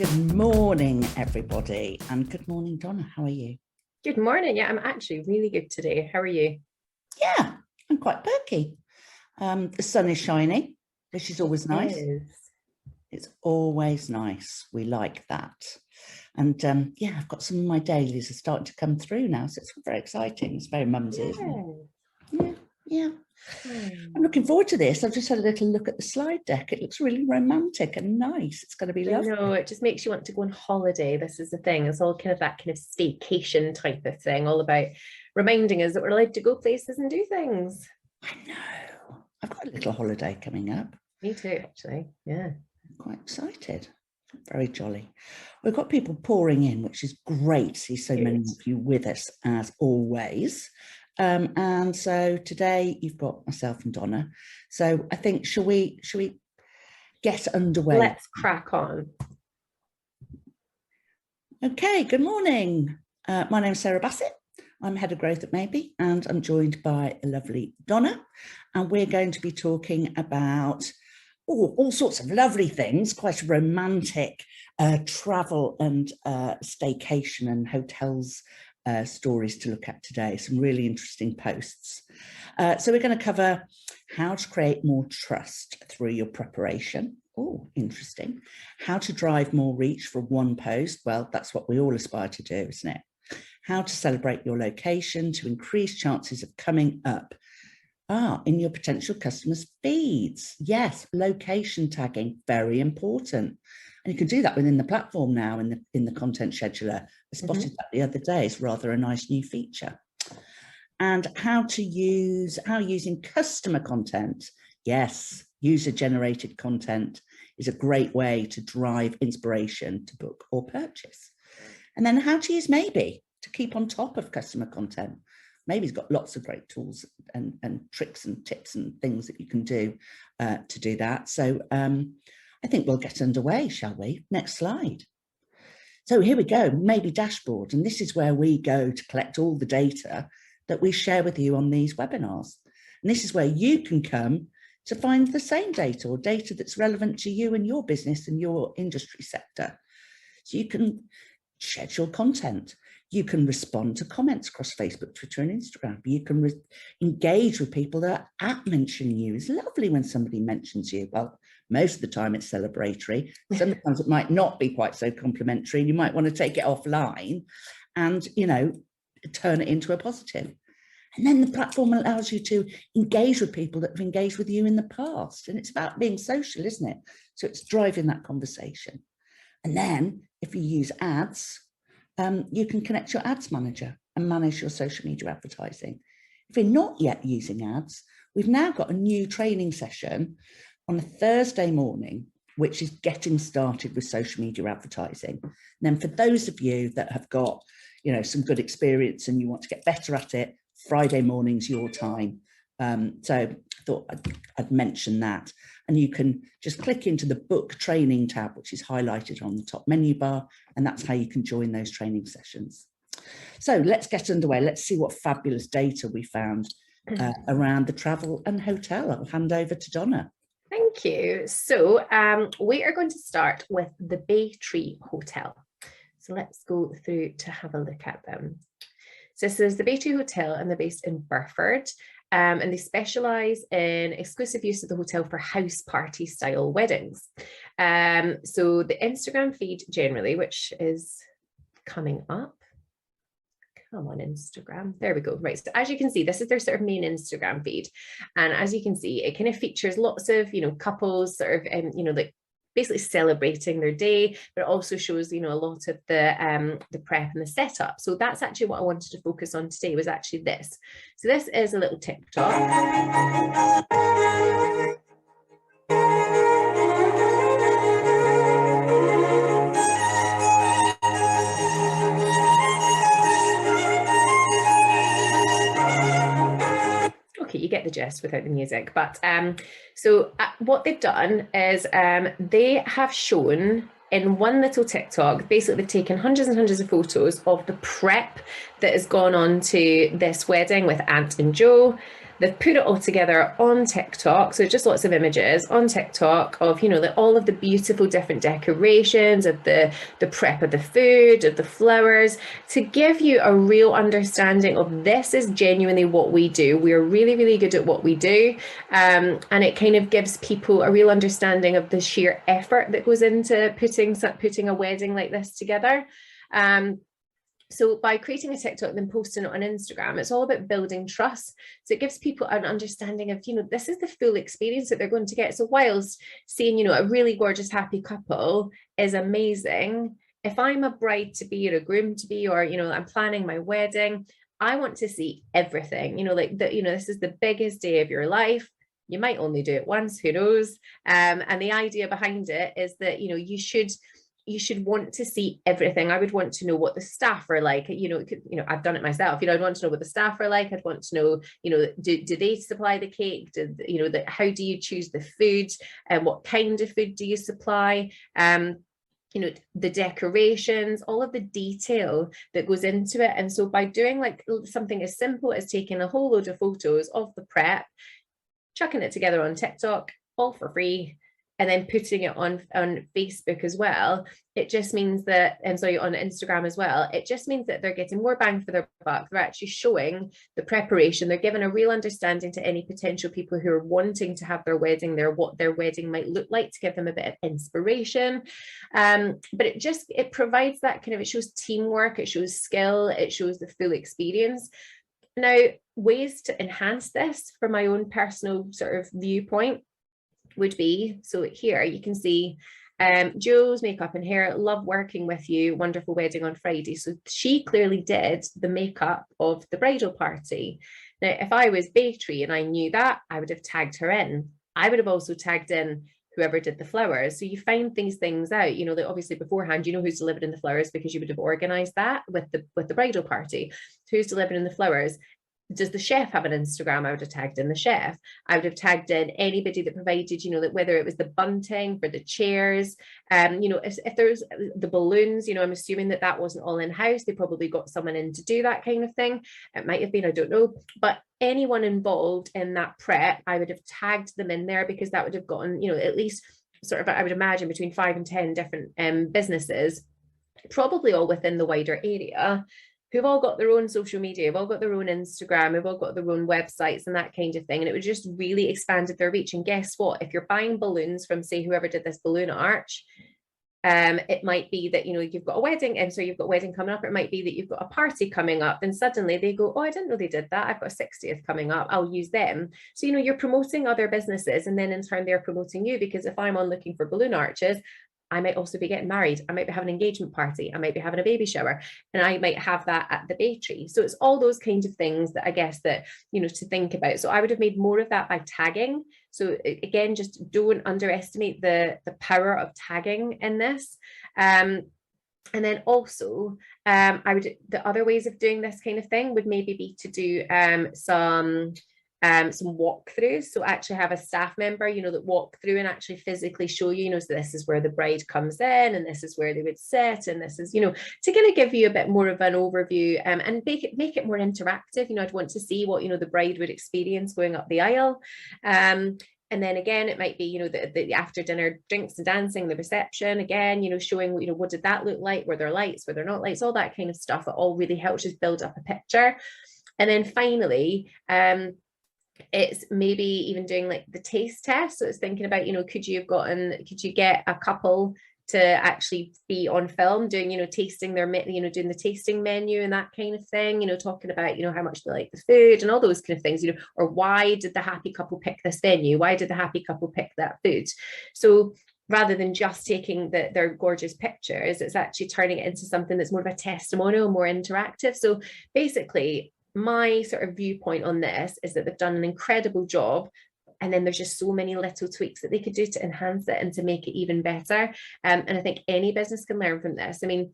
Good morning, everybody, and good morning, Donna. How are you? Good morning. Yeah, I'm actually really good today. How are you? Yeah, I'm quite perky. The sun is shining, which is always nice. It's always nice. We like that. And yeah, I've got some of my dailies are starting to come through now, so it's very exciting. It's very mumsy, isn't it? Yeah. I'm looking forward to this. I've just had a little look at the slide deck. It looks really romantic and nice. It's going to be lovely. No, it just makes you want to go on holiday. This is the thing. It's all kind of that kind of staycation type of thing, all about reminding us that we're allowed to go places and do things. I know. I've got a little holiday coming up. Me too, actually. Yeah. I'm quite excited. Very jolly. We've got people pouring in, which is great to see so many of you with us as always. And so today you've got myself and Donna. So I think, shall we get underway? Let's crack on. Okay, good morning. My name is Sarah Bassett. I'm Head of Growth at Maybe, and I'm joined by the lovely Donna. And we're going to be talking about all sorts of lovely things, quite a romantic travel and staycation and hotels stories to look at today, some really interesting posts. So we're going to cover how to create more trust through your preparation. Oh, interesting. How to drive more reach from one post. Well, that's what we all aspire to do, isn't it? How to celebrate your location to increase chances of coming up in your potential customers' feeds. Yes, location tagging, very important. And you can do that within the platform now in the content scheduler. I spotted that the other day. It's rather a nice new feature. And how using customer content. Yes, user-generated content is a great way to drive inspiration to book or purchase. And then how to use Maybe to keep on top of customer content. Maybe's got lots of great tools and tricks and tips and things that you can do to do that. So I think we'll get underway, shall we? Next slide. So here we go, Maybe dashboard. And this is where we go to collect all the data that we share with you on these webinars. And this is where you can come to find the same data or data that's relevant to you and your business and your industry sector. So you can schedule content. You can respond to comments across Facebook, Twitter, and Instagram. You can engage with people that are at mentioning you. It's lovely when somebody mentions you. Well, most of the time it's celebratory. Sometimes it might not be quite so complimentary. You might want to take it offline and, turn it into a positive. And then the platform allows you to engage with people that have engaged with you in the past. And it's about being social, isn't it? So it's driving that conversation. And then if you use ads, you can connect your ads manager and manage your social media advertising. If you're not yet using ads, we've now got a new training session on a Thursday morning, which is getting started with social media advertising. And then for those of you that have got, some good experience and you want to get better at it, Friday morning's your time. So I thought I'd mention that. And you can just click into the book training tab, which is highlighted on the top menu bar. And that's how you can join those training sessions. So let's get underway. Let's see what fabulous data we found around the travel and hotel. I'll hand over to Donna. Thank you. So we are going to start with the Bay Tree Hotel. So let's go through to have a look at them. So this is the Bay Tree Hotel and they're based in Burford. And they specialise in exclusive use of the hotel for house party style weddings. So the Instagram feed generally, which is coming up. Come on, Instagram. There we go. Right. So as you can see, this is their sort of main Instagram feed. And as you can see, it kind of features lots of, couples sort of, like basically celebrating their day, but it also shows, a lot of the prep and the setup. So that's actually what I wanted to focus on today was actually this. So this is a little TikTok. Okay, you get the gist without the music. But so what they've done is they have shown in one little TikTok, basically they've taken hundreds and hundreds of photos of the prep that has gone on to this wedding with Ant and Joe. they've put it all together on TikTok. So just lots of images on TikTok of, you know, all of the beautiful different decorations of the prep of the food, of the flowers, to give you a real understanding of this is genuinely what we do. We're really, really good at what we do. And it kind of gives people a real understanding of the sheer effort that goes into putting a wedding like this together. So by creating a TikTok and then posting it on Instagram, it's all about building trust. So it gives people an understanding of, you know, this is the full experience that they're going to get. So whilst seeing, you know, a really gorgeous, happy couple is amazing, if I'm a bride to be or a groom to be, or, you know, I'm planning my wedding, I want to see everything, you know, like that, you know, this is the biggest day of your life. You might only do it once, who knows? And the idea behind it is that, you know, you should want to see everything. I would want to know what the staff are like. You know, I've done it myself. You know, I'd want to know what the staff are like. I'd want to know, you know, do they supply the cake? You know, how do you choose the food? And what kind of food do you supply? You know, the decorations, all of the detail that goes into it. And so by doing like something as simple as taking a whole load of photos of the prep, chucking it together on TikTok, all for free, and then putting it on Facebook as well, it just means that, and sorry, on Instagram as well, it just means that they're getting more bang for their buck. They're actually showing the preparation. They're giving a real understanding to any potential people who are wanting to have their wedding there, what their wedding might look like, to give them a bit of inspiration. But it provides that kind of, it shows teamwork, it shows skill, it shows the full experience. Now, ways to enhance this from my own personal sort of viewpoint would be, so here you can see Joe's makeup and hair, love working with you, wonderful wedding on Friday. So she clearly did the makeup of the bridal party. Now, if I was Baytree and I knew that, I would have tagged her in. I would have also tagged in whoever did the flowers. So you find these things out, you know, that obviously beforehand, you know who's delivering the flowers because you would have organized that with the bridal party. Who's delivering the flowers? Does the chef have an Instagram? I would have tagged in the chef. I would have tagged in anybody that provided, you know, that whether it was the bunting for the chairs, you know, if there's the balloons, you know, I'm assuming that wasn't all in-house. They probably got someone in to do that kind of thing. It might have been, I don't know. But anyone involved in that prep, I would have tagged them in there, because that would have gotten, you know, at least sort of, I would imagine, between 5 and 10 different businesses, probably all within the wider area, who've all got their own social media, have all got their own Instagram, have all got their own websites and that kind of thing. And it would just really expanded their reach. And guess what? If you're buying balloons from, say, whoever did this balloon arch, it might be that, you know, you've got a wedding, and so you've got a wedding coming up. It might be that you've got a party coming up, and suddenly they go, oh, I didn't know they did that. I've got a 60th coming up. I'll use them. So, you know, you're promoting other businesses, and then in turn they're promoting you, because if I'm on looking for balloon arches, I might also be getting married. I might be having an engagement party. I might be having a baby shower, and I might have that at the Baytree. So it's all those kinds of things that I guess that, you know, to think about. So I would have made more of that by tagging. So again, just don't underestimate the power of tagging in this. And then also, the other ways of doing this kind of thing would maybe be to do some walkthroughs. So actually have a staff member, you know, that walk through and actually physically show you, you know, so this is where the bride comes in, and this is where they would sit, and this is, you know, to kind of give you a bit more of an overview, and make it more interactive. You know, I'd want to see what, you know, the bride would experience going up the aisle. And then again, it might be, you know, the after dinner drinks and dancing, the reception, again, you know, showing, you know, what did that look like? Were there lights? Were there not lights? All that kind of stuff. It all really helps just build up a picture. And then finally, it's maybe even doing like the taste test. So it's thinking about, you know, could you get a couple to actually be on film doing, you know, tasting their, you know, doing the tasting menu and that kind of thing, you know, talking about, you know, how much they like the food and all those kind of things, you know, or why did the happy couple pick this venue? Why did the happy couple pick that food? So rather than just taking their gorgeous pictures, it's actually turning it into something that's more of a testimonial, more interactive. So basically, my sort of viewpoint on this is that they've done an incredible job, and then there's just so many little tweaks that they could do to enhance it and to make it even better. And I think any business can learn from this. I mean,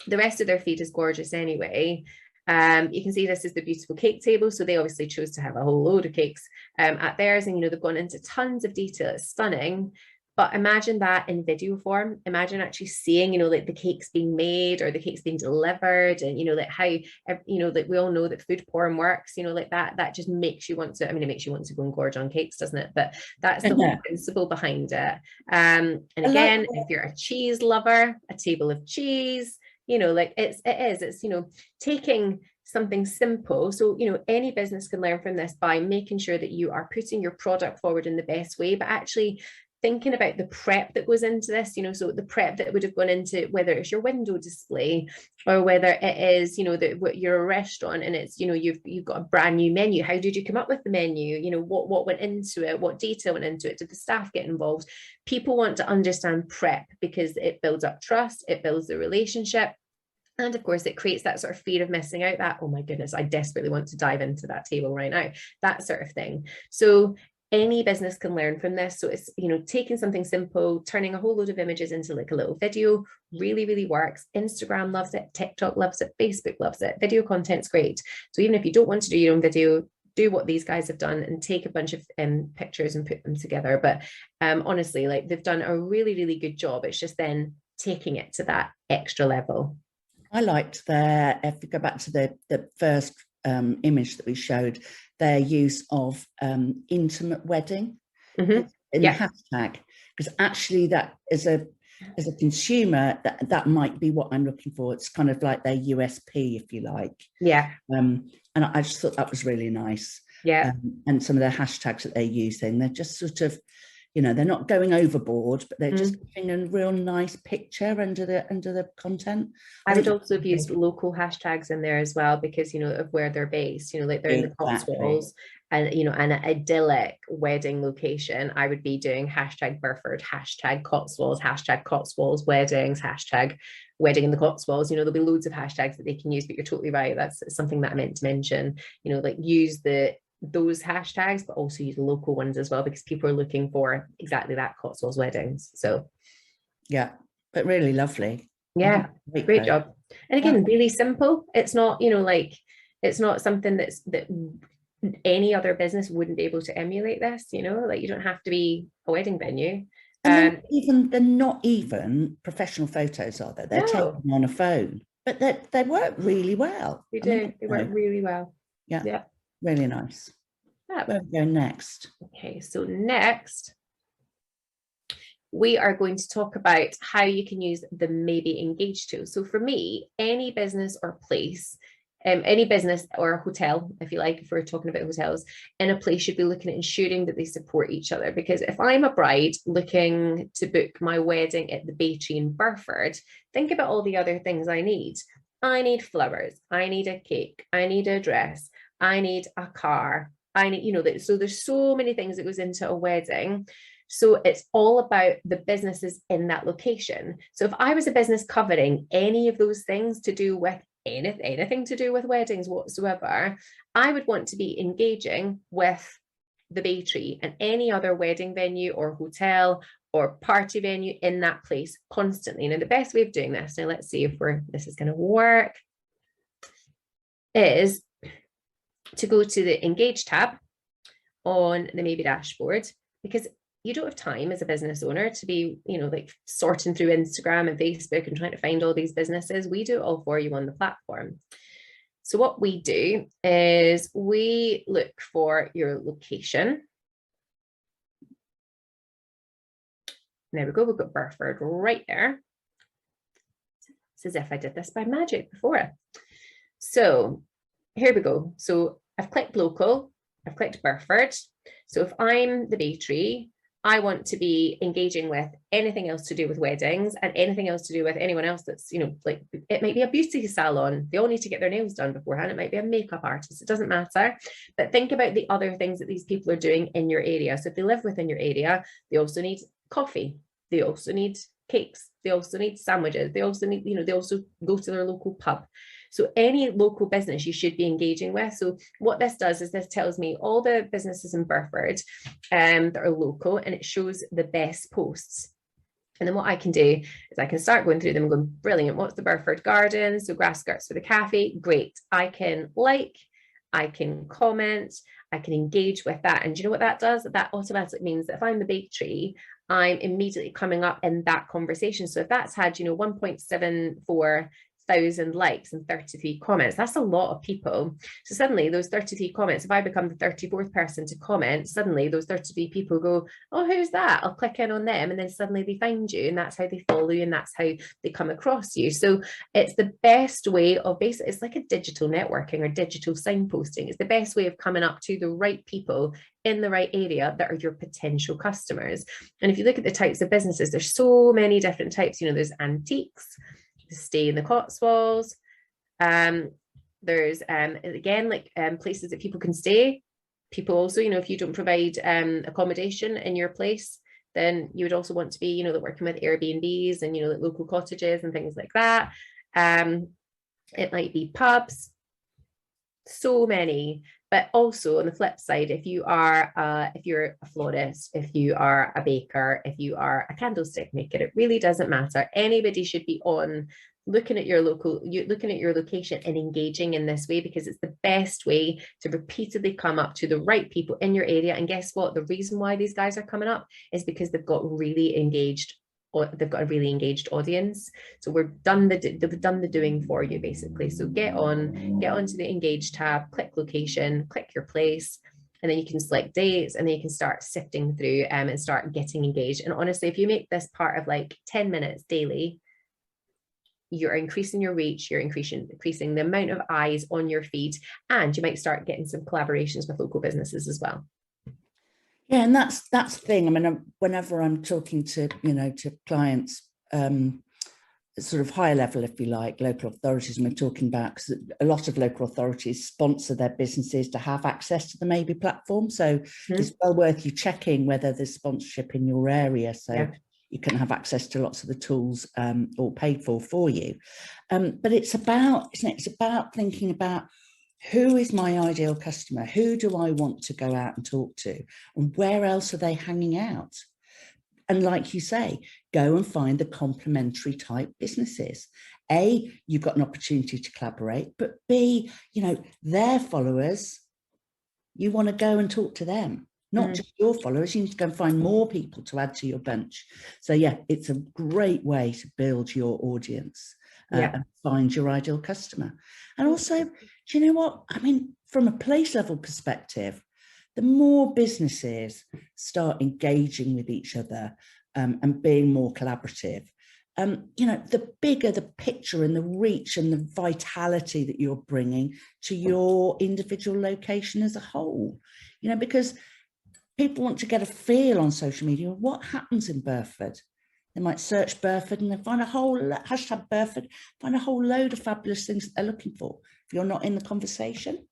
the rest of their feed is gorgeous anyway. You can see this is the beautiful cake table. So they obviously chose to have a whole load of cakes at theirs, and, you know, they've gone into tons of detail. It's stunning. But imagine that in video form. Imagine actually seeing, you know, like the cakes being made or the cakes being delivered, and, you know, like how, you know, that we all know that food porn works, you know, like that just makes you want to, I mean, it makes you want to go and gorge on cakes, doesn't it? But that's the whole principle behind it. And again, if you're a cheese lover, a table of cheese, you know, like it's, you know, taking something simple. So, you know, any business can learn from this by making sure that you are putting your product forward in the best way, but actually thinking about the prep that goes into this, you know, so the prep that would have gone into whether it's your window display or whether it is, you know, that you're a restaurant and it's, you know, you've got a brand new menu. How did you come up with the menu? You know, what went into it? What data went into it? Did the staff get involved? People want to understand prep because it builds up trust, it builds the relationship. And of course, it creates that sort of fear of missing out, that, oh my goodness, I desperately want to dive into that table right now, that sort of thing. So any business can learn from this. So it's, you know, taking something simple, turning a whole load of images into like a little video really, really works. Instagram loves it. TikTok loves it. Facebook loves it. Video content's great. So even if you don't want to do your own video, do what these guys have done and take a bunch of pictures and put them together. But honestly, like they've done a really, really good job. It's just then taking it to that extra level. I liked if we go back to the first image that we showed, their use of intimate wedding in the hashtag, because actually that as a consumer, that might be what I'm looking for. It's kind of like their USP, if you like. Yeah. And I just thought that was really nice. Yeah. And some of the hashtags that they're using, they're just sort of, you know, they're not going overboard, but they're just giving a real nice picture under the content. I would also have used local hashtags in there as well, because, you know, of where they're based, you know, like they're in the Cotswolds and, you know, an idyllic wedding location. I would be doing hashtag Burford, hashtag Cotswolds weddings, hashtag wedding in the Cotswolds. You know, there'll be loads of hashtags that they can use, but you're totally right. That's something that I meant to mention, you know, like use those hashtags, but also use local ones as well, because people are looking for exactly that, Cotswolds weddings. So yeah, but really lovely. Yeah, great job. And again, really simple. It's not, you know, like it's not something that any other business wouldn't be able to emulate this, you know, like you don't have to be a wedding venue. And they're not even professional photos, are they? They're taken on a phone, but they work really well. They do. They work really well. Yeah. Really nice. Yeah. Where are we going next? Okay, so next we are going to talk about how you can use the Maybe Engage tool. So for me, any business or place, any business or hotel, if you like, if we're talking about hotels, in a place should be looking at ensuring that they support each other. Because if I'm a bride looking to book my wedding at the Bay Tree in Burford, think about all the other things I need. I need flowers, I need a cake, I need a dress, I need a car, I need, you know, so there's so many things that goes into a wedding. So it's all about the businesses in that location. So if I was a business covering any of those things to do with anything to do with weddings whatsoever, I would want to be engaging with the Bay Tree and any other wedding venue or hotel or party venue in that place constantly. Now, the best way of doing this, now let's see if this is going to work, is to go to the Engage tab on the Maybe dashboard, because you don't have time as a business owner to be, you know, like sorting through Instagram and Facebook and trying to find all these businesses. We do it all for you on the platform. So what we do is we look for your location. There we go. We've got Burford right there. It's as if I did this by magic before. So here we go. So I've clicked local. I've clicked Burford. So if I'm the Bay Tree, I want to be engaging with anything else to do with weddings and anything else to do with anyone else that's, you know, like it might be a beauty salon. They all need to get their nails done beforehand. It might be a makeup artist. It doesn't matter. But think about the other things that these people are doing in your area. So if they live within your area, they also need coffee. They also need cakes. They also need sandwiches. They also need, you know, they also go to their local pub. So any local business you should be engaging with. So what this does is this tells me all the businesses in Burford that are local, and it shows the best posts. And then what I can do is I can start going through them and going, brilliant, what's the Burford Garden? So grass skirts for the cafe, great. I can like, I can comment, I can engage with that. And do you know what that does? That automatically means that if I'm the Bakery, I'm immediately coming up in that conversation. So if that's had, 1.74 thousand likes and 33 comments, that's a lot of people. So suddenly those 33 comments, if I become the 34th person to comment, suddenly those 33 people go, oh, who's that? I'll click in on them, and then suddenly they find you, and that's how they follow you, and that's how they come across you. So it's the best way of basically, it's like a digital networking or digital signposting. It's the best way of coming up to the right people in the right area that are your potential customers. And if you look at the types of businesses, there's so many different types. There's antiques, stay in the Cotswolds. There's again, like places that people can stay. People also, if you don't provide accommodation in your place, then you would also want to be, working with Airbnbs and, like local cottages and things like that. It might be pubs, so many. But also on the flip side, if you're a florist, if you are a baker, if you are a candlestick maker, it really doesn't matter. Anybody should be on looking at your location and engaging in this way, because it's the best way to repeatedly come up to the right people in your area. And guess what? The reason why these guys are coming up is because they've got a really engaged audience. So they've done the doing for you, basically. So get onto the engage tab, click location, click your place, and then you can select dates, and then you can start sifting through and start getting engaged. And honestly, if you make this part of like 10 minutes daily, you're increasing your reach, you're increasing the amount of eyes on your feed, and you might start getting some collaborations with local businesses as well. Yeah, and that's the thing. I mean, whenever I'm talking to clients, sort of higher level, if you like, local authorities, and we're talking about, because a lot of local authorities sponsor their businesses to have access to the Maybe platform. So it's well worth you checking whether there's sponsorship in your area. So you can have access to lots of the tools all paid for you. But it's about, isn't it? It's about thinking about, who is my ideal customer? Who do I want to go out and talk to? And where else are they hanging out? And like you say, go and find the complementary type businesses. A, you've got an opportunity to collaborate, but B, their followers, you want to go and talk to them, not just your followers. You need to go and find more people to add to your bunch. So yeah, it's a great way to build your audience and find your ideal customer. And also, do you know what? I mean, from a place level perspective, the more businesses start engaging with each other and being more collaborative, the bigger the picture and the reach and the vitality that you're bringing to your individual location as a whole, because people want to get a feel on social media. What happens in Burford? They might search Burford and they find a whole hashtag Burford, find a whole load of fabulous things that they're looking for. If you're not in the conversation,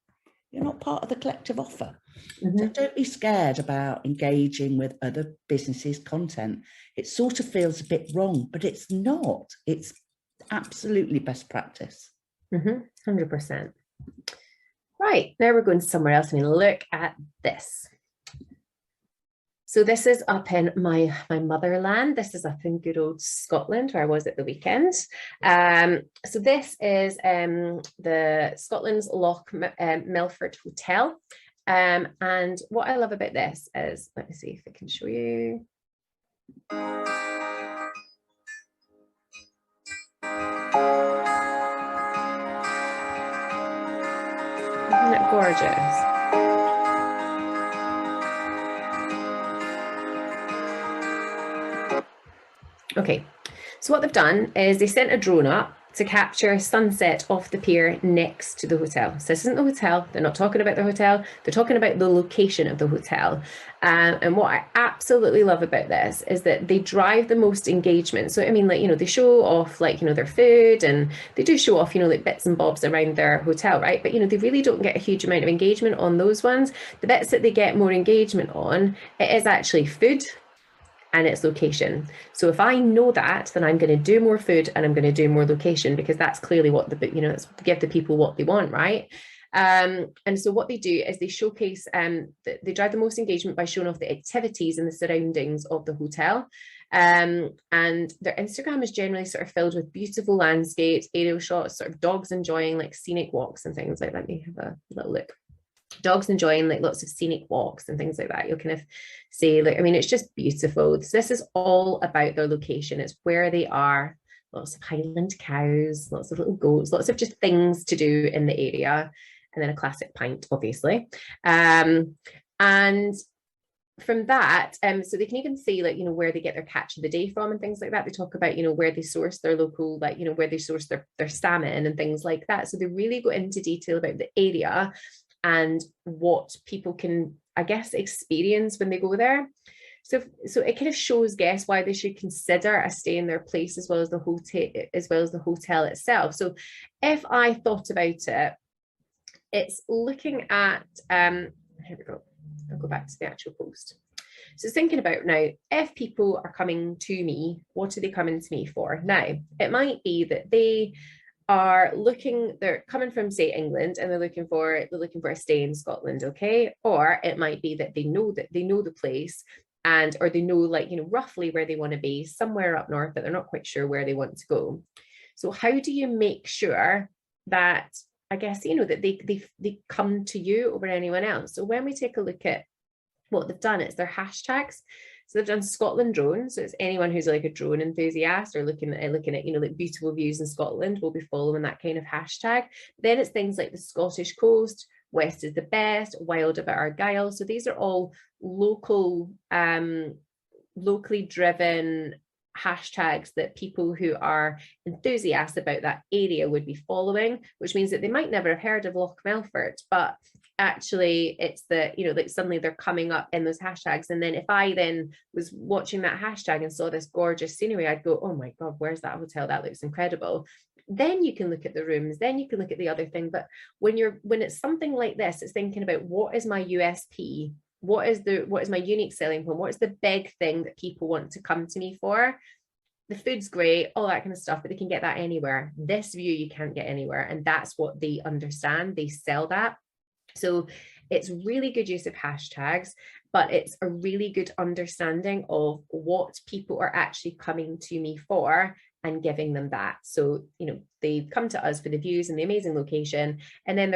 you're not part of the collective offer. So don't be scared about engaging with other businesses' content. It sort of feels a bit wrong, but it's not. It's absolutely best practice. 100%. Right, now we're going somewhere else. I mean, look at this. So this is up in my motherland. This is up in good old Scotland, where I was at the weekend. So this is the Scotland's Loch Milford Hotel. And what I love about this is, let me see if I can show you. Isn't it gorgeous? Okay, so what they've done is they sent a drone up to capture sunset off the pier next to the hotel. So this isn't the hotel. They're not talking about the hotel. They're talking about the location of the hotel. And what I absolutely love about this is that they drive the most engagement. So, I mean, they show off, their food, and they do show off, bits and bobs around their hotel, right? But, they really don't get a huge amount of engagement on those ones. The bits that they get more engagement on, it is actually food and its location. So if I know that, then I'm going to do more food and I'm going to do more location, because that's clearly what it's give the people what they want, right? And so what they do is they showcase, they drive the most engagement by showing off the activities and the surroundings of the hotel. And their Instagram is generally sort of filled with beautiful landscapes, aerial shots, sort of dogs enjoying scenic walks and things. Let me have a little look. dogs enjoying like lots of scenic walks and things like that. You'll kind of see, like, I mean, it's just beautiful. So this is all about their location. It's where they are. Lots of Highland cows, lots of little goats, lots of just things to do in the area. And then a classic pint, obviously. And from that, so they can even see, like, you know, where they get their catch of the day from and things like that. They talk about, you know, where they source their local, like, you know, where they source their salmon and things like that. So they really go into detail about the area and what people can, I guess, experience when they go there. So it kind of shows guests why they should consider a stay in their place as well as the hotel itself. So if I thought about it, it's looking at here we go. I'll go back to the actual post. So it's thinking about now, if people are coming to me, what are they coming to me for? Now, it might be that they're coming from, say, England, and they're looking for a stay in Scotland, okay? Or it might be that they know the place, or they know, like, you know, roughly where they want to be, somewhere up north, but they're not quite sure where they want to go. So how do you make sure that, I guess, you know, that they come to you over anyone else? So when we take a look at what they've done, it's their hashtags. So they've done Scotland drone. So it's anyone who's like a drone enthusiast or looking at, you know, like beautiful views in Scotland will be following that kind of hashtag. Then it's things like the Scottish coast, West is the best, Wild about Argyll. So these are all locally driven hashtags that people who are enthusiasts about that area would be following, which means that they might never have heard of Loch Melfort, but actually it's the, you know, like suddenly they're coming up in those hashtags. And then if I then was watching that hashtag and saw this gorgeous scenery, I'd go, oh my God, where's that hotel? That looks incredible. Then you can look at the rooms, then you can look at the other thing. But when it's something like this, it's thinking about, what is my USP? What is my unique selling point? What is the big thing that people want to come to me for? The food's great, all that kind of stuff, but they can get that anywhere. This view you can't get anywhere. And that's what they understand. They sell that. So it's really good use of hashtags, but it's a really good understanding of what people are actually coming to me for and giving them that. So, you know, they come to us for the views and the amazing location, and then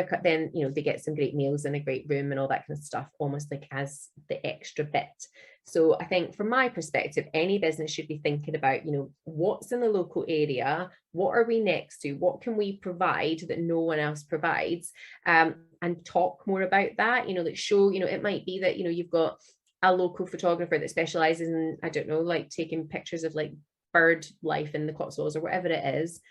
you know, they get some great meals and a great room and all that kind of stuff, almost like as the extra bit. So I think from my perspective, any business should be thinking about, you know, what's in the local area, what are we next to, what can we provide that no one else provides, and talk more about that. You know, like show, you know, it might be that, you know, you've got a local photographer that specializes in, I don't know, like taking pictures of like bird life in the Cotswolds or whatever it is.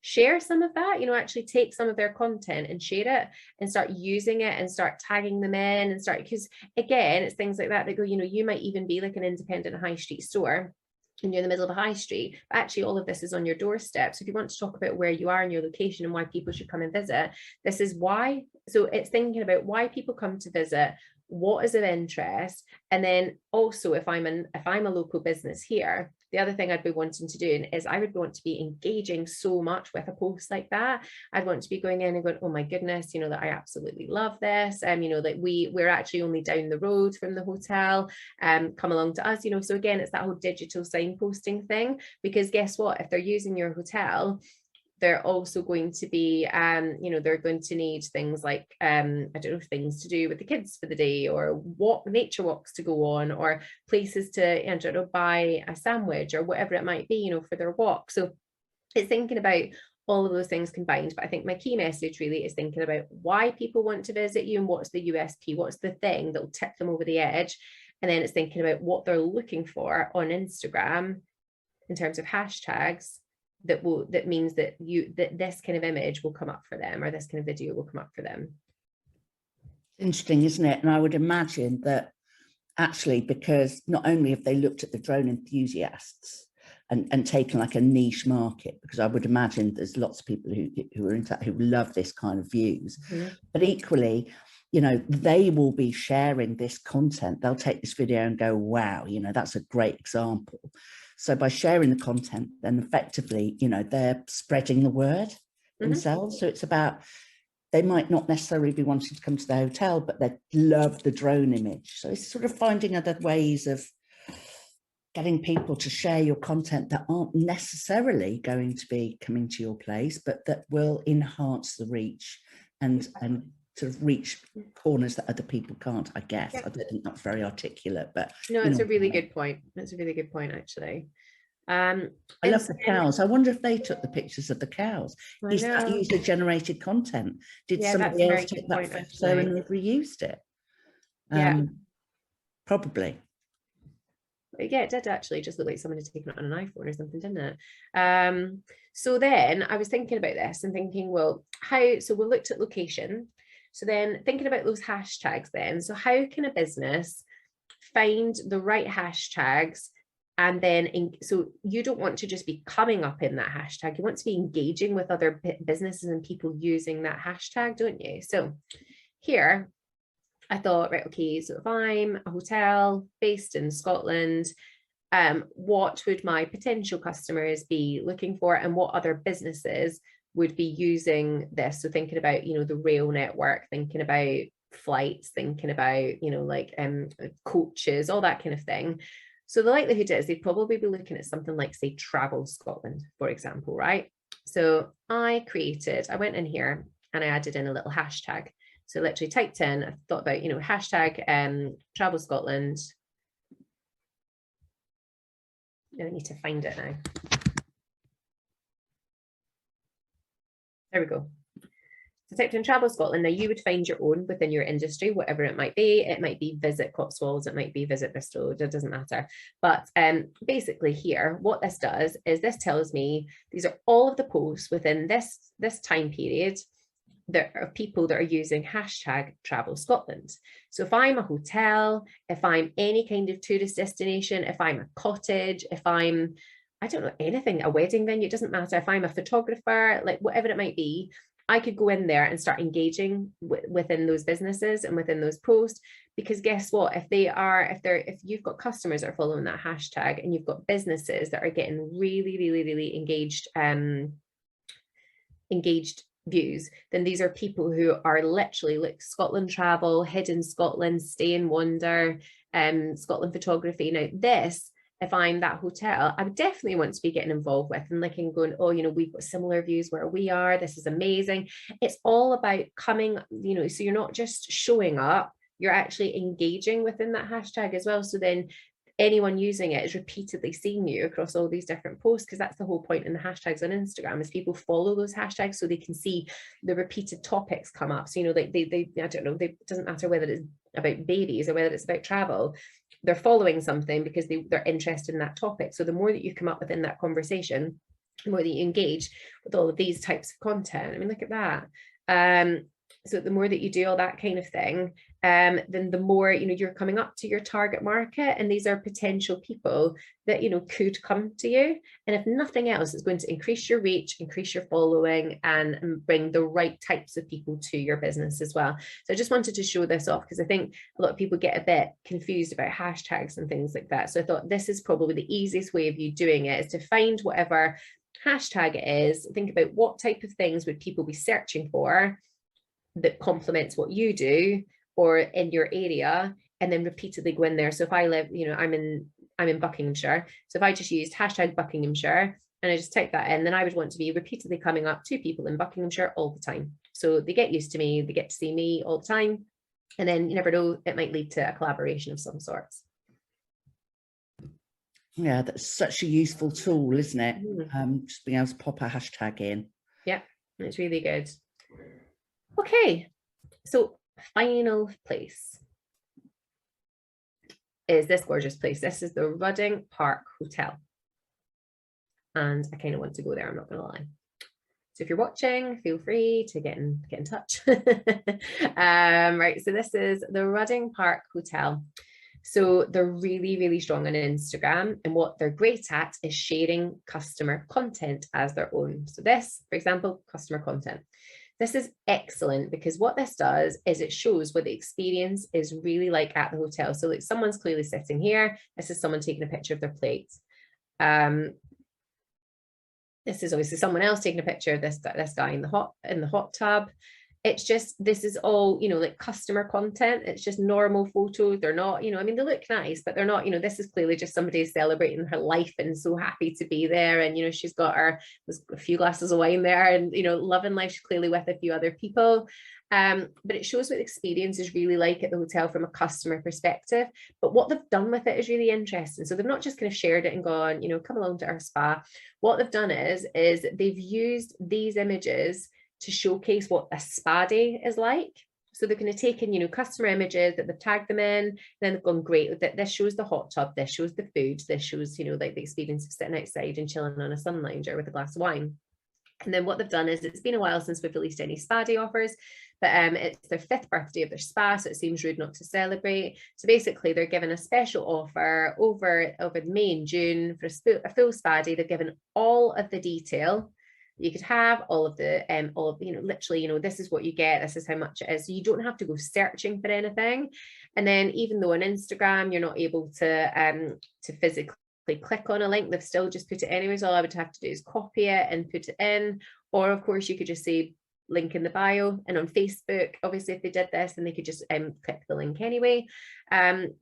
Share some of that, you know, actually take some of their content and share it and start using it and start tagging them in and start, because again, it's things like that that go, you know, you might even be like an independent high street store and you're in the middle of a high street, but actually all of this is on your doorstep. So if you want to talk about where you are and your location and why people should come and visit, this is why. So it's thinking about why people come to visit, what is of interest, and then also if I'm a local business here, the other thing I'd be wanting to do is I would want to be engaging so much with a post like that. I'd want to be going in and going, oh my goodness, you know, that I absolutely love this. You know, that we're actually only down the road from the hotel. Come along to us, you know. So again, it's that whole digital signposting thing, because guess what? If they're using your hotel, they're also going to be, you know, they're going to need things like, I don't know, things to do with the kids for the day, or nature walks to go on, or places to, I don't know, buy a sandwich or whatever it might be, you know, for their walk. So it's thinking about all of those things combined. But I think my key message really is thinking about why people want to visit you and what's the USP, what's the thing that will tip them over the edge. And then it's thinking about what they're looking for on Instagram in terms of hashtags, that means that this kind of image will come up for them, or this kind of video will come up for them. Interesting, isn't it? And I would imagine that actually, because not only have they looked at the drone enthusiasts and taken like a niche market, because I would imagine there's lots of people who are into that, who love this kind of views, but equally, you know, they will be sharing this content. They'll take this video and go, wow, you know, that's a great example. So by sharing the content, then effectively, you know, they're spreading the word themselves. So it's about, they might not necessarily be wanting to come to the hotel, but they love the drone image. So it's sort of finding other ways of getting people to share your content that aren't necessarily going to be coming to your place, but that will enhance the reach and sort of reach corners that other people can't, I guess. Yeah. I don't think that's very articulate, but no, it's a really good point. That's a really good point, actually. I love the cows. I wonder if they took the pictures of the cows. Is that user-generated content? Did somebody else take that photo and they've reused it? Probably. Yeah, it did actually just look like someone had taken it on an iPhone or something, didn't it? So then I was thinking about this and thinking, well, so we looked at location. So then thinking about those hashtags then, so how can a business find the right hashtags? And then, so you don't want to just be coming up in that hashtag. You want to be engaging with other businesses and people using that hashtag, don't you? So here, I thought, right, okay, so if I'm a hotel based in Scotland, what would my potential customers be looking for, and what other businesses would be using this? So thinking about, the rail network, thinking about flights, thinking about, like coaches, all that kind of thing. So the likelihood is they'd probably be looking at something like, say, Travel Scotland, for example, right? So I went in here and I added in a little hashtag. So literally typed in, I thought about, hashtag Travel Scotland. I need to find it now. There we go. So typed in Travel Scotland. Now you would find your own within your industry, whatever it might be. It might be Visit Cotswolds, it might be Visit Bristol, it doesn't matter. But basically here, what this does is this tells me these are all of the posts within this time period that are people that are using hashtag Travel Scotland. So if I'm a hotel, if I'm any kind of tourist destination, if I'm a cottage, if I'm, I don't know, anything, a wedding venue, it doesn't matter. If I'm a photographer, like whatever it might be, I could go in there and start engaging within those businesses and within those posts, because guess what? If you've got customers that are following that hashtag, and you've got businesses that are getting really, really, really engaged views, then these are people who are literally like Scotland travel, hidden Scotland, stay and wonder, Scotland photography. Now this, if I'm that hotel, I would definitely want to be getting involved with and looking, going, oh, we've got similar views where we are. This is amazing. It's all about coming, so you're not just showing up, you're actually engaging within that hashtag as well. So then anyone using it is repeatedly seeing you across all these different posts, because that's the whole point in the hashtags on Instagram, is people follow those hashtags so they can see the repeated topics come up. So, they I don't know, it doesn't matter whether it's about babies or whether it's about travel, they're following something because they're interested in that topic. So the more that you come up within that conversation, the more that you engage with all of these types of content. I mean, look at that. So the more that you do all that kind of thing, then the more, you're coming up to your target market, and these are potential people that, could come to you. And if nothing else, it's going to increase your reach, increase your following, and bring the right types of people to your business as well. So I just wanted to show this off, because I think a lot of people get a bit confused about hashtags and things like that. So I thought this is probably the easiest way of you doing it, is to find whatever hashtag it is, think about what type of things would people be searching for that complements what you do or in your area, and then repeatedly go in there. So if I live, I'm in Buckinghamshire, so if I just used hashtag Buckinghamshire and I just type that in, then I would want to be repeatedly coming up to people in Buckinghamshire all the time. So they get used to me, they get to see me all the time, and then you never know, it might lead to a collaboration of some sorts. Yeah, that's such a useful tool, isn't it? Just being able to pop a hashtag in. Yeah, it's really good. Okay, so final place is this gorgeous place. This is the Rudding Park Hotel, and I kind of want to go there, I'm not gonna lie. So if you're watching, feel free to get in touch. Right, so this is the Rudding Park Hotel. So they're really, really strong on Instagram, and what they're great at is sharing customer content as their own. So this, for example, customer content. This is excellent, because what this does is it shows what the experience is really like at the hotel. So like, someone's clearly sitting here. This is someone taking a picture of their plate. This is obviously someone else taking a picture of this guy in the hot tub. it's just, this is all, you know, like customer content. It's just normal photos. They're not, you know, I mean, they look nice, but they're not, you know, this is clearly just somebody celebrating her life and so happy to be there. And, you know, she's got there's a few glasses of wine there and, you know, loving life. She's clearly with a few other people. But it shows what the experience is really like at the hotel from a customer perspective. But what they've done with it is really interesting. So they've not just kind of shared it and gone, you know, come along to our spa. What they've done is they've used these images to showcase what a spa day is like. So they're going to take in, you know, customer images that they've tagged them in, and then they've gone, great, that this shows the hot tub, this shows the food, this shows, you know, like the experience of sitting outside and chilling on a sun lounger with a glass of wine. And then what they've done is, it's been a while since we've released any spa day offers, but it's their 5th birthday of their spa, so it seems rude not to celebrate. So basically they're given a special offer over May and June for a full spa day. They're given all of the detail you could have, all of, you know, literally, you know, this is what you get, this is how much it is. So you don't have to go searching for anything. And then even though on Instagram you're not able to physically click on a link, they've still just put it anyways. All I would have to do is copy it and put it in, or of course you could just say link in the bio. And on Facebook, obviously if they did this, then they could just click the link anyway. And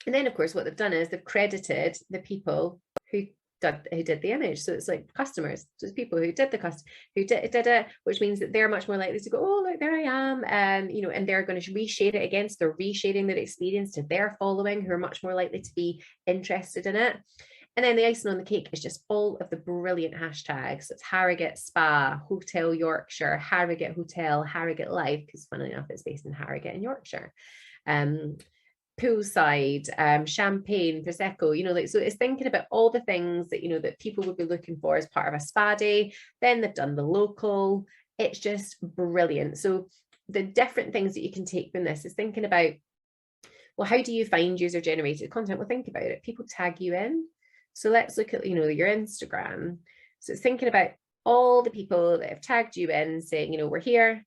then of course what they've done is they've credited the people who did the image. So it's like customers, so it's people who did it, which means that they're much more likely to go, oh look, there I am, you know, and they're going to reshare it against, they're resharing their experience to their following, who are much more likely to be interested in it. And then the icing on the cake is just all of the brilliant hashtags. So it's Harrogate Spa, Hotel Yorkshire, Harrogate Hotel, Harrogate Life, because funnily enough it's based in Harrogate in Yorkshire, poolside, champagne, prosecco, you know, like, so it's thinking about all the things that, you know, that people would be looking for as part of a spa day. Then they've done the local. It's just brilliant. So the different things that you can take from this is thinking about, well, how do you find user generated content? Well, think about it. People tag you in. So let's look at, you know, your Instagram. So it's thinking about all the people that have tagged you in saying, you know, we're here.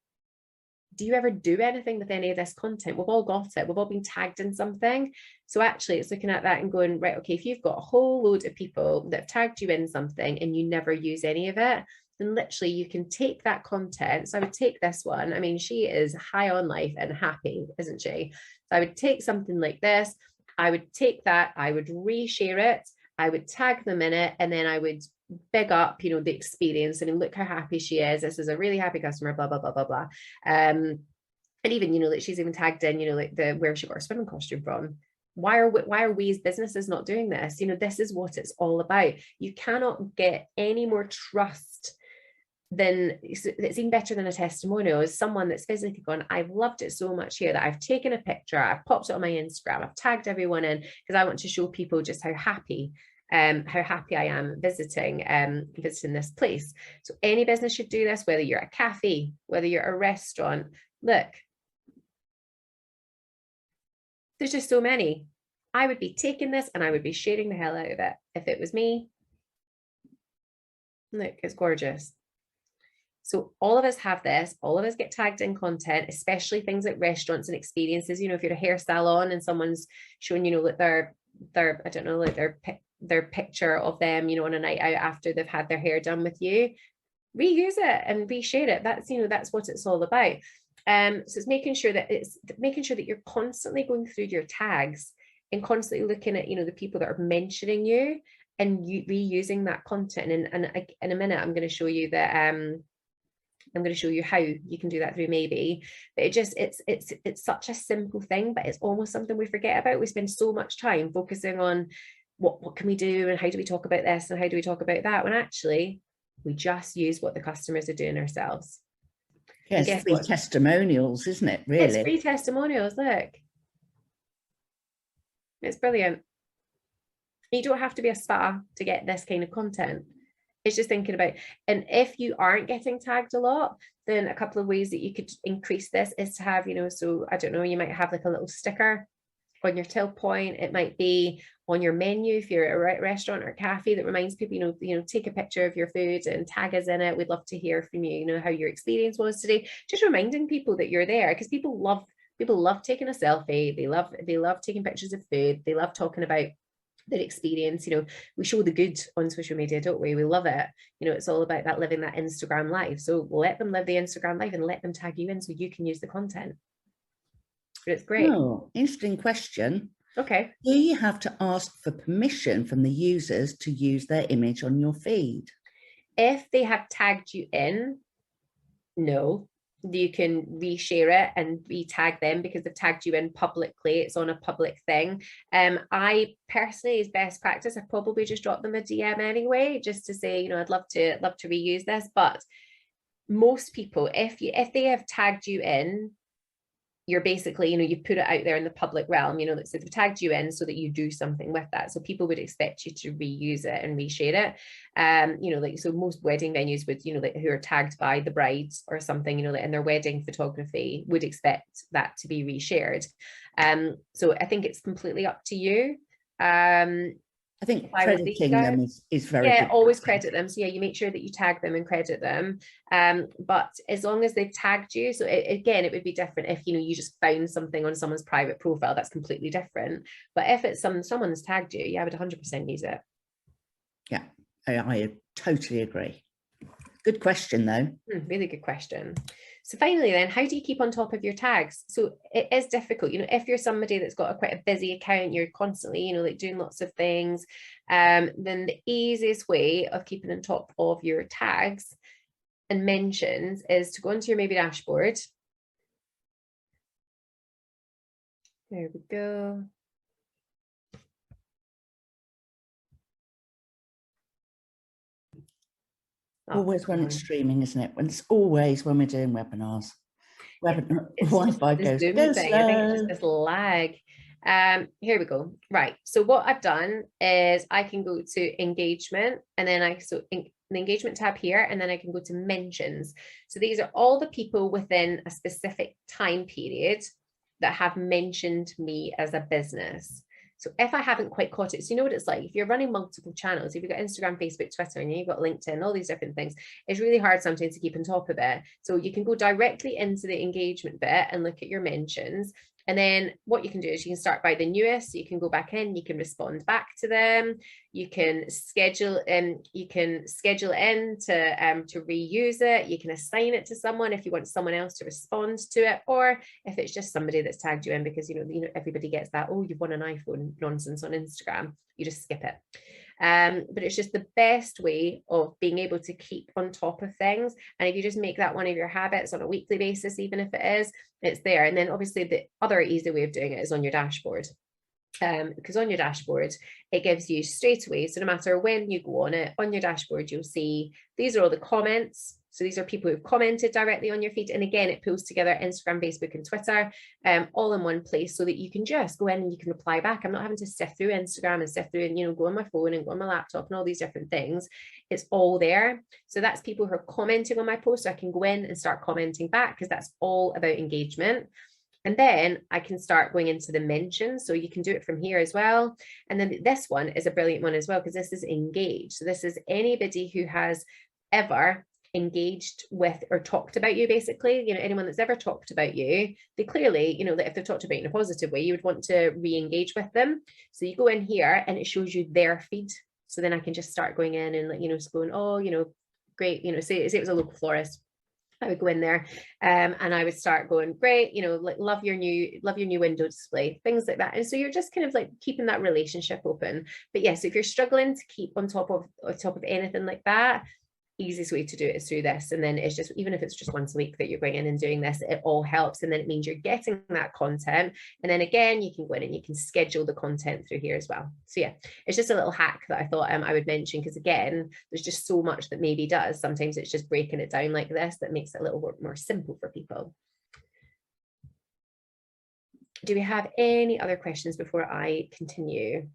Do you ever do anything with any of this content? We've all got it. We've all been tagged in something. So actually it's looking at that and going, right, okay, if you've got a whole load of people that have tagged you in something and you never use any of it, then literally you can take that content. So I would take this one. I mean, she is high on life and happy, isn't she? So I would take something like this. I would take that, I would reshare it, I would tag them in it, and then I would big up, you know, the experience. I mean, look how happy she is. This is a really happy customer, blah, blah, blah, blah, blah. And even, you know, like she's even tagged in, you know, like where she got her swimming costume from. Why are we as businesses not doing this? You know, this is what it's all about. You cannot get any more trust than, it's even better than a testimonial, is someone that's physically gone, I've loved it so much here that I've taken a picture, I've popped it on my Instagram, I've tagged everyone in because I want to show people just how happy I am visiting this place. So any business should do this, whether you're a cafe, whether you're a restaurant. Look, there's just so many. I would be taking this and I would be sharing the hell out of it if it was me. Look, it's gorgeous. So all of us have this, all of us get tagged in content, especially things like restaurants and experiences. You know, if you're a hair salon and someone's showing, you know, like their I don't know, like their picture of them, you know, on a night out after they've had their hair done with you, reuse it and reshare it. That's, you know, that's what it's all about. So it's making sure that you're constantly going through your tags and constantly looking at, you know, the people that are mentioning you and you reusing that content. And in a minute, I'm going to show you that. I'm going to show you how you can do that through Maybe, but it's such a simple thing, but it's almost something we forget about. We spend so much time focusing on what can we do and how do we talk about this and how do we talk about that, when actually we just use what the customers are doing ourselves. Yes, yeah, free testimonials, isn't it? Really, it's free testimonials. Look, it's brilliant. You don't have to be a spa to get this kind of content. It's just thinking about, and if you aren't getting tagged a lot, then a couple of ways that you could increase this is to have, you know, so I don't know, you might have like a little sticker on your till point. It might be on your menu if you're at a restaurant or a cafe that reminds people, you know, take a picture of your food and tag us in it. We'd love to hear from you, you know, how your experience was today. Just reminding people that you're there, because people love taking a selfie. They love taking pictures of food. They love talking about their experience. You know, we show the good on social media, don't we? We love it. You know, it's all about that, living that Instagram life. So let them live the Instagram life and let them tag you in so you can use the content. But it's great. Oh, interesting question. Okay. Do you have to ask for permission from the users to use their image on your feed? If they have tagged you in, no. You can reshare it and re-tag them because they've tagged you in publicly. It's on a public thing. I personally, as best practice, I probably just drop them a DM anyway, just to say, you know, I'd love to reuse this. But most people, if they have tagged you in, you're basically, you know, you put it out there in the public realm, you know, that they've tagged you in so that you do something with that. So people would expect you to reuse it and reshare it. You know, like, so most wedding venues would, you know, like, who are tagged by the bride or something, you know, like, in their wedding photography would expect that to be reshared. So I think it's completely up to you. I think crediting them is very good. Always practice. credit them. So yeah, you make sure that you tag them and credit them. But as long as they've tagged you, so again, it would be different if, you know, you just found something on someone's private profile. That's completely different. But if it's someone's tagged you, yeah, I would 100% use it. Yeah, I totally agree. Good question, though. Really good question. So finally then, how do you keep on top of your tags? So it is difficult, you know, if you're somebody that's got quite a busy account, you're constantly, you know, like doing lots of things, then the easiest way of keeping on top of your tags and mentions is to go into your Maybe dashboard. There we go. Always when it's streaming, isn't it? When it's always when we're doing webinars. Wi-Fi goes slow. I think it's just this lag. Here we go. Right. So what I've done is I can go to engagement, and then the engagement tab here, and then I can go to mentions. So these are all the people within a specific time period that have mentioned me as a business. So if I haven't quite caught it, so you know what it's like, if you're running multiple channels, if you've got Instagram, Facebook, Twitter, and you've got LinkedIn, all these different things, it's really hard sometimes to keep on top of it. So you can go directly into the engagement bit and look at your mentions. And then what you can do is you can start by the newest. So you can go back in, you can respond back to them, you can schedule it in to reuse it, you can assign it to someone if you want someone else to respond to it, or if it's just somebody that's tagged you in because you know everybody gets that, oh, you've won an iPhone nonsense on Instagram, you just skip it. But it's just the best way of being able to keep on top of things. And if you just make that one of your habits on a weekly basis, even if it is, it's there. And then obviously the other easy way of doing it is on your dashboard. Because on your dashboard, it gives you straight away. So no matter when you go on it, on your dashboard, you'll see these are all the comments. So these are people who've commented directly on your feed. And again, it pulls together Instagram, Facebook, and Twitter all in one place so that you can just go in and you can reply back. I'm not having to sift through Instagram and sift through and, you know, go on my phone and go on my laptop and all these different things. It's all there. So that's people who are commenting on my post. So I can go in and start commenting back because that's all about engagement. And then I can start going into the mentions. So you can do it from here as well. And then this one is a brilliant one as well, because this is engage. So this is anybody who has ever engaged with or talked about you, basically, you know, anyone that's ever talked about you, they clearly, you know, that if they've talked about you in a positive way, you would want to re-engage with them. So you go in here and it shows you their feed. So then I can just start going in and, you know, going, oh, you know, great, you know, say it was a local florist. I would go in there and I would start going, great, you know, like love your new window display, things like that. And so you're just kind of like keeping that relationship open. But yes, if you're struggling to keep on top of anything like that, easiest way to do it is through this. And then it's just, even if it's just once a week that you're going in and doing this, it all helps. And then it means you're getting that content. And then again, you can go in and you can schedule the content through here as well. So yeah, it's just a little hack that I thought I would mention, because again, there's just so much that Maybe does. Sometimes it's just breaking it down like this that makes it a little bit more simple for people. Do we have any other questions before I continue?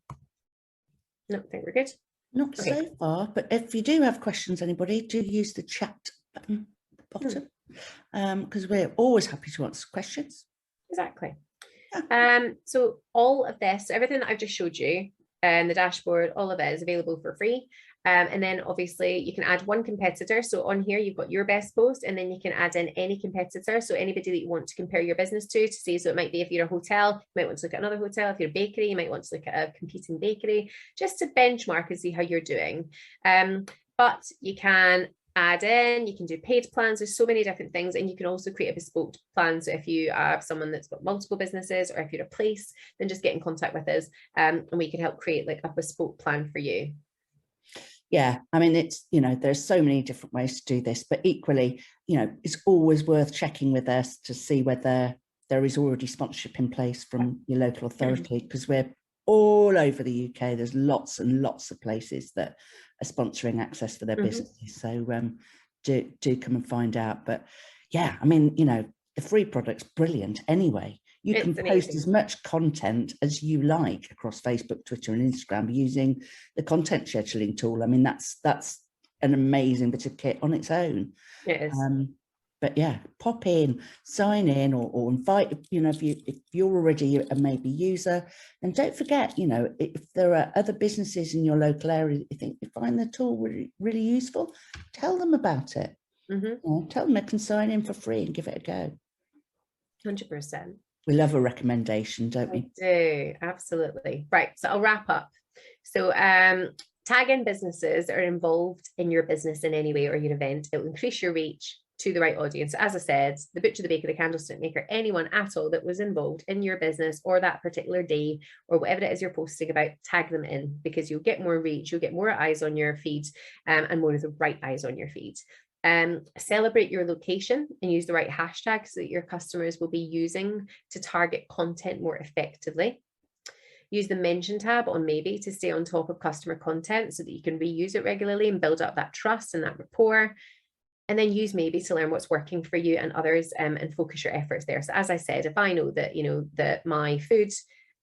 No, I think we're good. Not so far, but if you do have questions, anybody, do use the chat button at the bottom, because we're always happy to answer questions. Exactly. Yeah. So all of this, everything that I've just showed you, and the dashboard, all of it is available for free. And then obviously you can add one competitor. So on here, you've got your best post, and then you can add in any competitor. So anybody that you want to compare your business to see. So it might be if you're a hotel, you might want to look at another hotel. If you're a bakery, you might want to look at a competing bakery, just to benchmark and see how you're doing. But you can add in, you can do paid plans. There's so many different things, and you can also create a bespoke plan. So if you are someone that's got multiple businesses, or if you're a place, then just get in contact with us, and we can help create like a bespoke plan for you. Yeah, I mean, it's, there's so many different ways to do this, but equally, it's always worth checking with us to see whether there is already sponsorship in place from your local authority, because we're all over the UK. There's lots and lots of places that are sponsoring access for their businesses. So do come and find out. But yeah, I mean, the free product's brilliant anyway. You can post as much content as you like across Facebook, Twitter, and Instagram using the content scheduling tool. I mean, that's an amazing bit of kit on its own. It is. But yeah, pop in, sign in, or invite. If you're already a maybe user, and don't forget, if there are other businesses in your local area that you think you find the tool really, really useful, tell them about it. Tell them they can sign in for free and give it a go. 100%. We love a recommendation, don't we? We do, absolutely. Right, so I'll wrap up. So tag in businesses that are involved in your business in any way or your event. It will increase your reach to the right audience. As I said, the butcher, the baker, the candlestick maker, anyone at all that was involved in your business or that particular day or whatever it is you're posting about, tag them in, because you'll get more reach, you'll get more eyes on your feed, and more of the right eyes on your feed. Celebrate your location and use the right hashtags so that your customers will be using to target content more effectively. Use the mention tab on Maybe to stay on top of customer content so that you can reuse it regularly and build up that trust and that rapport. And then use Maybe to learn what's working for you and others, and focus your efforts there. So as I said, if I know that, that my food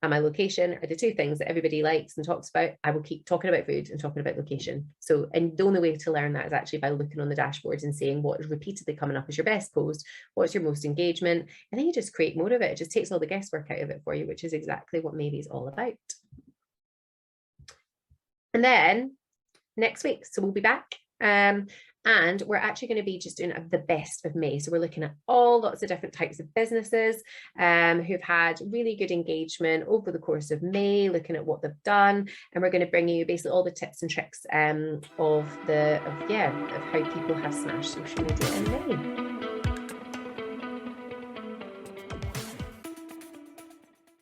and my location are the two things that everybody likes and talks about, I will keep talking about food and talking about location. So, and the only way to learn that is actually by looking on the dashboards and seeing what is repeatedly coming up as your best post, what's your most engagement, and then you just create more of it. It just takes all the guesswork out of it for you, which is exactly what Maybe is all about. And then next week, so we'll be back. And we're actually going to be just doing the best of May. So we're looking at lots of different types of businesses who've had really good engagement over the course of May, looking at what they've done. And we're going to bring you basically all the tips and tricks of how people have smashed social media in May.